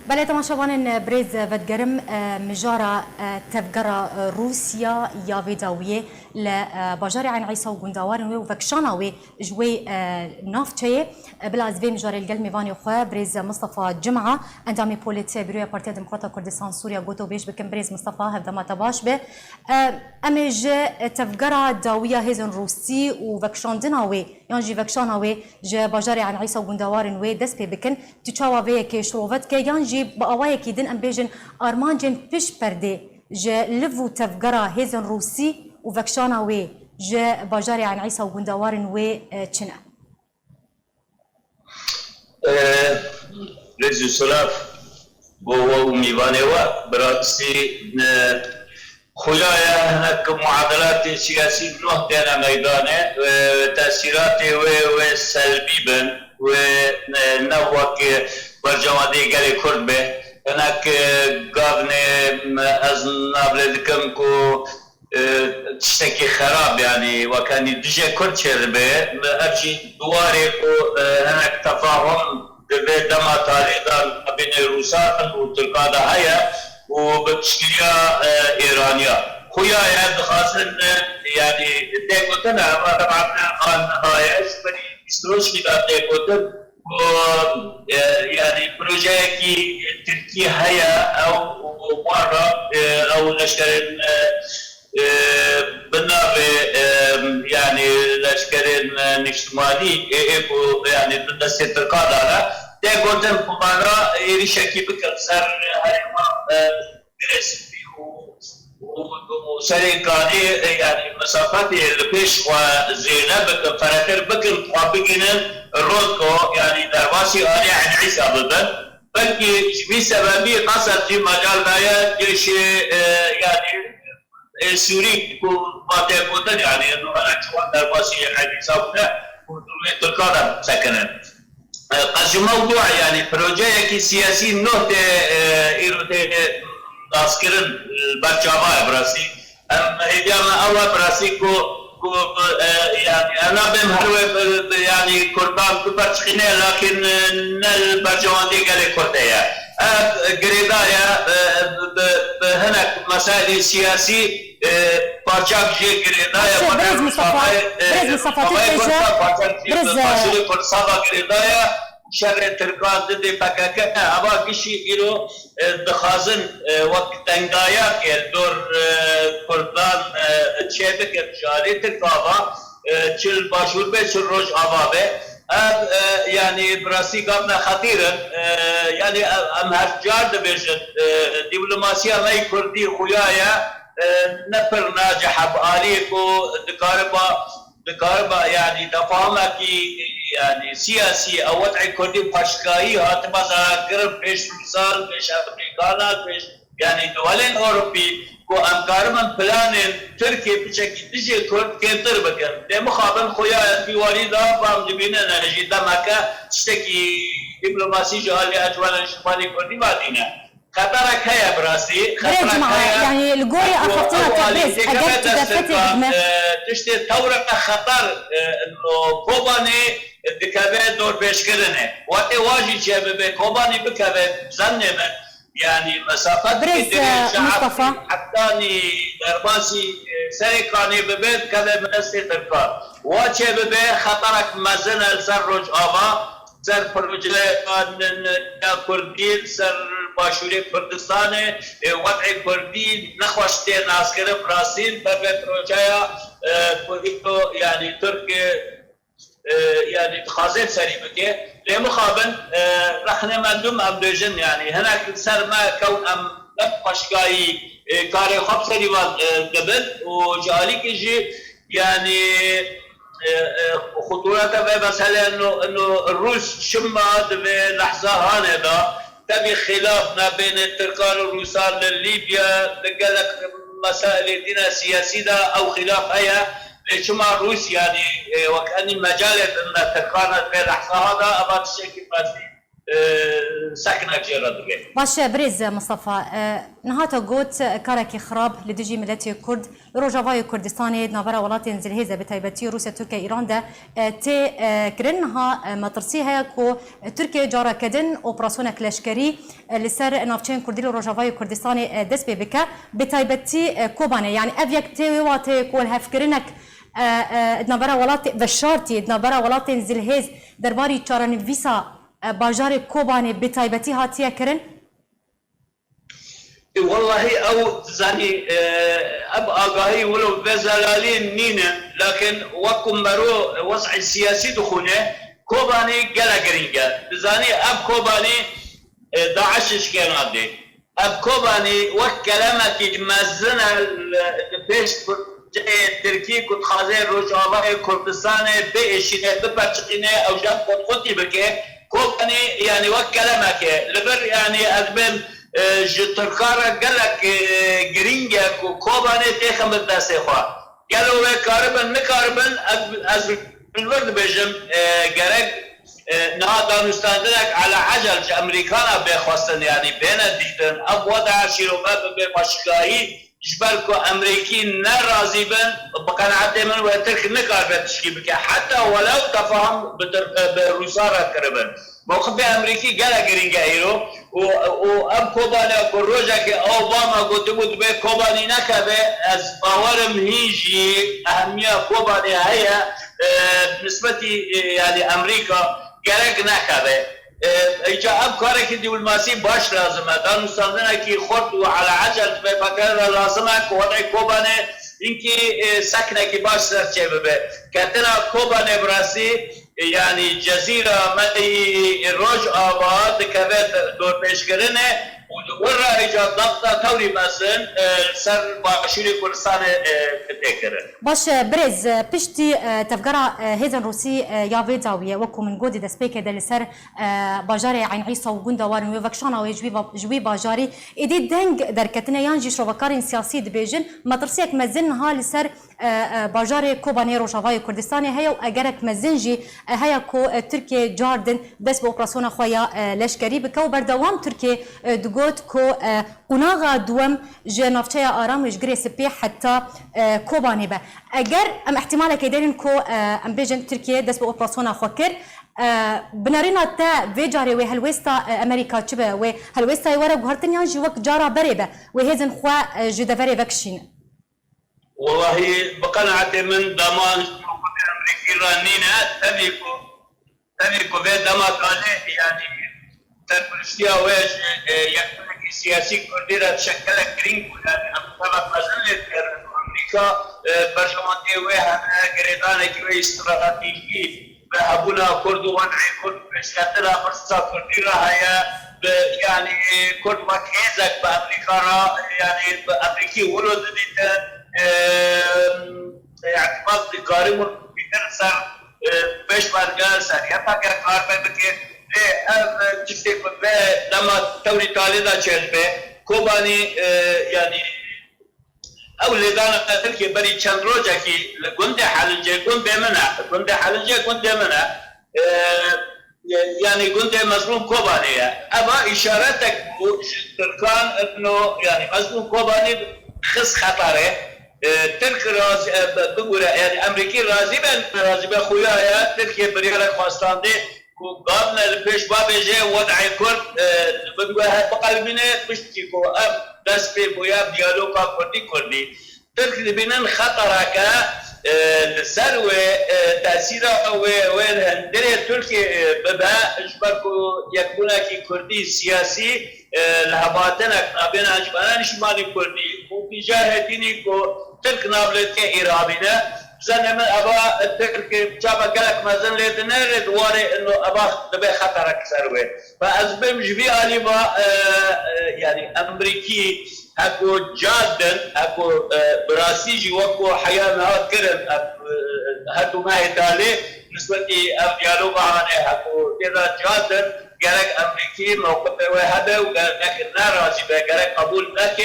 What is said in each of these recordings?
بله تماشاوان برز ودگرم مجارا تفجر روسيا يا فيداوية لباجار عين عيسى وجندوار وفكشاناوي جوي نافتشي بلا زبي مجار الجل ميفاني خو برز مصطفى جمعة اندامي بوليتي برويا بارتي ديمقراطية كردستان سوريا قوتو بيش بكم برز مصطفى هذا ما تباش به امج تفجر داوية هيزن روسي وفكشاندناوي يانجي فكشاناوي جا باجار عين عيسى وجندوار وي دسبي بكن تشاوا في كيشروفت كي يانجي بقوايا كيدن ام بيجن ارمانجن بيش بردي جا لفو تفجرا هيزن روسي وفكشانا وي جا باجاري عن عيسى وجندوارن وي تشنا رزو سلاف بو ميواني و براكسي خلايا هناك معادلات سياسية نوع دينا ميدانه تأثيرات و سلبي بن ونوك برجوادي قالي كرد به هناك قابني از نابلدكم كو تشتكي خراب يعني وكان دجا كرد شربه ارجي دواري كو هناك تفاهم دما تاريخا بين الروسان وتركادا هيا وبتشكيليا ايرانيا خويا يعني خاصة يعني ديكوتنا طبعا عن هاي اسبري استروش كده ديكوتن يعني بروجي كي تركيا هيا او مرة او لشكرين بالنابه يعني لشكرين نشتمالي يعني بالنسبة تركادا ديكوتن بمعنى يريشكي بكر سر هاي ما اسمي وسريقاني يعني مسافات البيش وزينب فراتر بكر طابقين الرودكو يعني درباسي آلي عن عيسى بالبن بلكي بسببي قصد في مجال دايا جيش يعني سوري ما تكون يعني انه انا شوان درباسي عن عيسى بالبن تركانا سكنا قد موضوع يعني بروجيه سياسي نوت ايروتين تذكرن برجامه براسي هدينا اول براسي كو يعني انا بمهروه يعني قربان كبرشخينه لكن نل برجوان دي قال كرديا غريدايا هناك مسائل سياسي بارچاك جي غريدايا برز مصطفى غريدايا شر تركان دي بكاكا ابا كشي إلو دخازن وقت تنگايا که دور کردان چهبك بشاري تركابا چل باشور به چل روش آبا به يعني براسي قابنا خطيرا يعني ام هرجار دبيشن دبلوماسيا ماي كردي خويايا نفر ناجح بآليكو دكاربا يعني تفاهمك يعني سياسي او وضع كردي باشكاي هات مذاكر بيش روسان بيش امريكانا بيش يعني دولين اوروبي كو امكار من بلان تركي بشكل دجي كرد كنتر بكن ده مخابن خويا في والدا بام جبينا نجي دمكا تشتكي دبلوماسي جهال اجوال الشمالي كردي بعدين خطرك هيا براسي خطرك هيا يعني الجوري اخذتها تبرز اجت دفتي تشتي ثورة خطر انه كوباني بكبه دور بيش كرنه وقت واجي شبه كوباني بكبه زنمه يعني مسافات كتير مصطفى حتاني درباسي سريقاني ببيت كذا منسي تركار واجه ببه خطرك مزنه سر رج آبا سر پروژه کردی سر باشوری کردستان وضع کردی نخواسته ناسکر براسیل بر پروژه کردیو يعني ترک يعني خازن سري بكي لمخابن رخنا مندوم ام دوجن يعني هناك سر ما كون ام لفشكاي كاري خب سري قبل وجالي كيجي يعني خطورتها مثلا انه الروس شمات بلحظه هانذا تبي خلاف ما بين التركان والروسان لليبيا قالك مسائل دينا سياسيه او خلاف هيا شما الروس يعني وكأن مجال ان التركان في لحظه هذا ابغى الشيء سكنك جرد باش بريز مصطفى نهاتا قوت كاركي خراب لدجي ملتي كرد روجافاي كردستاني نافرا ولاتين زلهيزه بتايبتي روسيا تركيا ايران ده تي كرنها مطرسيها كو تركيا جارا كدن اوبراسيون كلاشكري لسر نافچين كردي روجافاي كردستاني دس بك بتايبتي كوباني يعني افيك تي واتي كول هفكرنك نافرا ولات بشارتي نافرا ولاتين زلهيز درباري چارن فيسا باجار كوباني بتايبتي هاتيا كرن؟ والله او زاني اب اغاهي ولو بزلالين نينا لكن وكم مرو وضع السياسي دخونه كوباني قلا قرينجا زاني اب كوباني داعش كان عادي اب كوباني وكلامك مزنا بيش تركي كنت خازن روجافا كردستان بيشينه ببرشقينه او جاب خطي بكي كوباني يعني وكلامك لبر يعني ازبن تركارا قالك جرينجا كوباني تخم الداسه خوا قالوا كاربن مكاربن از بالورد بجم جرك نهضا نستندلك على عجل امريكانا بخواستن يعني بين ديتن اب وضع شيروباب بمشكاي جبالكو امريكي نرازي بن بقناعتي من وترك نكار تشكي بك حتى ولو تفهم بروسارا كربن موقف امريكي قال جرينجا ايرو واب كوباني كروجا كي اوباما قلت بود به كوباني نكبه از باورم هيجي اهميه كوباني هي بالنسبه يعني امريكا جرك نكبه اجا اب كارك دبلوماسي باش لازمه دان مستندنا كي خط على عجل بفكر لازمه وضع كوباني انكي سكنه كي باش سرچه كتنا كوباني براسي يعني جزيره مدي الروج آباد كبت دور پیشگرنه ورا ایجاد ضغط توري مثلا سر باشيري كردستان تكرر باش برز بشتي تفقرا هيزن روسي يافي داويه وكو من جودي دسبيك دل سر باجاري عين عيسى وجندا وارن وفكشانا وجوي باجاري ايدي دنج دركتنا يانجي شوفكارين سياسي دبيجن مطرسيك مزنها لسر باجاري كوباني روجافاي كردستاني هي واجرك مزنجي هيا كو تركيا جاردن بس باوبراسيون خويا لشكري بكو بردوام تركيا دغوت كو قناغا دوم جنافتيا ارام وجري سبي حتى كوباني با اجر ام احتمال كيدين كو ام بيجن تركيا دس باوبراسيون خوكر بنارينا تا فيجاري وهلويستا امريكا تشبه وهلويستا ورا غارتن يانجي وك جارا بريبه وهيزن خوا جدفري فاكشين والله بقناعتي من ضمان امريكي رانينا تملكوا في ضمان يعني تركيا ويش يعني سياسي كرديرة تشكل جرين يعني طبعا مازال امريكا برلماني وها جريدان كي استراتيجي بهبونا كرد وانعي كرد بشكل فرصة كرديرة هي يعني كرد مكيزك بامريكا يعني امريكي ولد اعتماد قارم بيرسل بيش بارجال سريعة كار بكي جفتي لما توري تاليدا چلبه كوباني يعني اولادان تركي بري چند روزا كي گنده حلنجه گنده منع يعني گنده مظلوم كوباني اما اشارتك تركان انه يعني مظلوم كوباني خص خطره ترك راضي بقول يعني امريكي راضي بخويا تركيا بريالك خواستانده قابلنا البيش بابجي وضع كرد بقولها بقلبنا بشتكو اب دس في بويا ديالوجا كردي ترك بينن خطرك الثروه تاثيره وين هندري تركي ببا اجبركو يكون كي كردي سياسي لهباتنك بين اجبران شمالي كردي وفي جاهديني كو ترك نابلت ايرابينا زن ابا ترك جابا قالك مازن ليتنا دواري انه ابا دبي خطرك ثروه فازبم جبي عليما يعني امريكي اكو جادن اكو براسيجي وكو حياه هاد كرن هادو ما هتالي بالنسبه لي ديالوغ انا اكو كذا جادن قالك امريكي موقف هذا وقالك ناراضي قالك قبول لك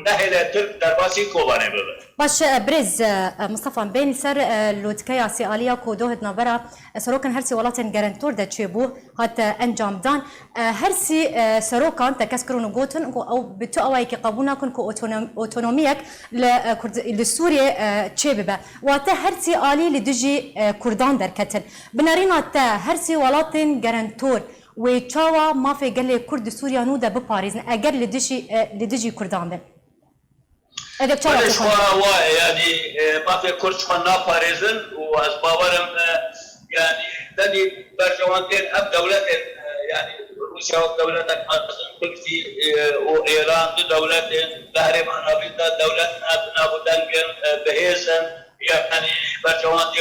نهل ترك درباسي كوباني ببه باش برز مصطفى بين سر لودكيا سياليا كودوهت نافرا سروكن هرسي ولاتن جارنتور دا تشيبو هات انجام دان هرسي سروكان تكسكرون جوتن او بتو اواي كي قبونا كن كو اوتونوميك لسوريا تشيبه واتا هرسي الي لدجي كردان دركتن بنارينا تا هرسي ولاتن جارنتور وتشاوا ما في قال لي كرد سوريا نودا بباريزن اجر لدجي كردان بن هو يعني ما في كرش خنا باريزن واسبابرم يعني دني برجوانتين اب دولة يعني روسيا ودولة تركي وايران دولة تهريمان ابيض دولة ابو دنجن بهيزن يعني برجوانتي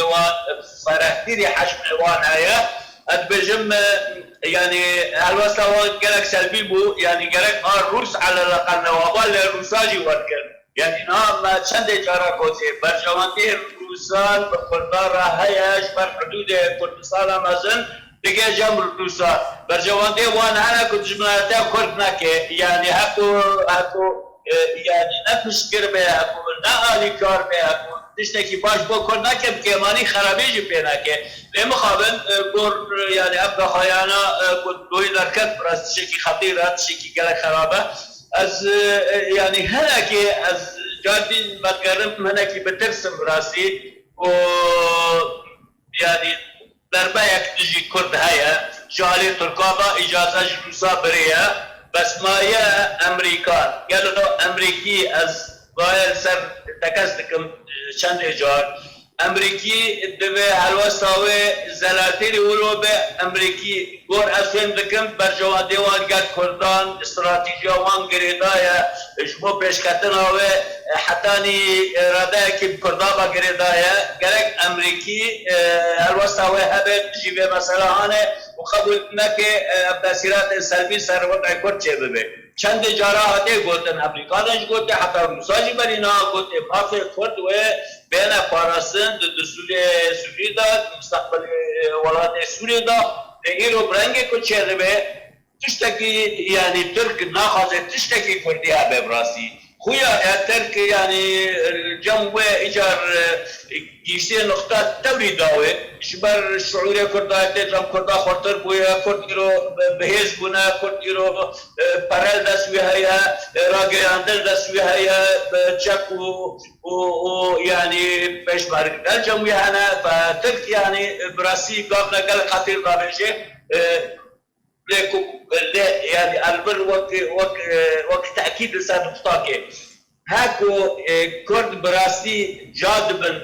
فرحتي حجم الوان هيا ادبجم يعني هالوسط جالك سلبي بو يعني جالك روس على الاقل نوابل الروساجي وركن يعني ما چند جارا کوتی برجوانتی روسان بخوردار هایش بر حدود کردستان مازن دیگه جمع روسان برجوانتی وان انا كنت جملات کرد نکه يعني هکو يعني نفس کربه هکو نهالی کار به هکو تشتكي باش بو کرد نکه بکیمانی خرابیجی پینا که لمخابن بور يعني ابقى خیانا كنت دوی درکت براست شکی خطیره شکی گله خرابه از يعني هناكي از جادين بتقرب هناكي بترسم راسي و يعني دربايك تجي كرد هيا جالي تركابا اجازه روسا بريا بس ما يا امريكان قالوا امريكي از بايل سر تكستكم چند اجار امریکی دوی هلوساوی زلاتری اوروبه امریکی گور اسویم دکم برجوان دیوان گرد کردان استراتیجیا وان گریدای جمو پیشکتن آوه حتانی راده که کردابا گریدای گرک امریکی هلوساوی هبه جیبه مثلا هانه و قبول نکه تاثیرات سلبی سر وضع کرد چه ببه چند جارا هاته گوتن امریکانش گوته حتی روساجی برینا گوته مافی کرد و بین پاراستن سوری داد مستقبل ولایت سوری داد ایرو برنگی کو چهره به تشتکی یعنی ترک ناخواسته تشتکی کردی ها براسی خویا ترک یعنی جنب ایجار گیشته نقطه توری داوه شبر شعوری کردایت جنب کردا خورتر بویا کردی رو بهیز بونا کردی رو پرل دستوی هیا راگیاندر دستوی هیا چک و يعني باش بارك الجمعية أنا فترك يعني براسي قابلنا قال خطير ضابجة يعني البر وقت تأكيد لسان نقطاك هاكو كرد براسي جادبن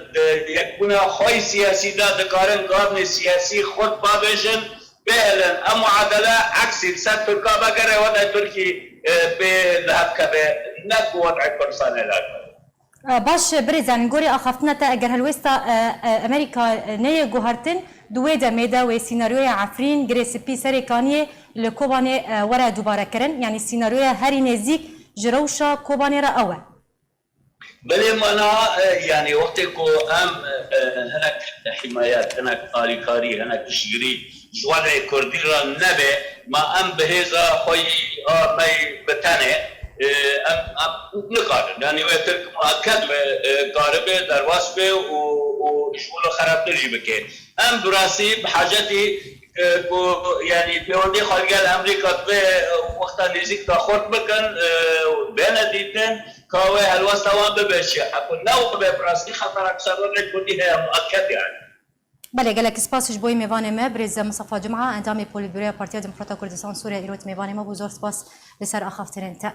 يكون خوي سياسي دا دكارن قابل سياسي خود بابجن فعلا المعادلة عكسي لسان تركا بقرة وضع تركي بذهب كبه نكو وضع كرسان الأكبر باش بريزان غوري اخفتنا تا اگر هلوستا امريكا نيه جوهرتن دوي دميدا وسيناريو عفرين غريسبي سريكانيه لكوباني ورا دوباره كرن يعني سيناريو هاري نزيك جروشا كوباني را اول بلي منا يعني وقتكو ام هناك حمايات هناك طاريكاري هناك تشجري جوالي كرديرا نبي ما ام بهذا خوي ماي بتانه نقارن يعني وترك مؤكد قاربه درواسبه وشغله خراب ترجي بكي ام براسي بحاجتي يعني بيوندي خارج امريكا وقت نزيك تاخذ بكن بين ديتن كاوي هالوسطوان ببشي اكو نو براسي خطر اكثر كنتي هي مؤكد يعني بله گلک سپاس جبوی میوان ما برز مصطفى جمعه اندام پولیتبیرو پارتیا دموکرات کردستان سوریه ایروت میوان ما بزرگ سپاس لسر اخافترین تا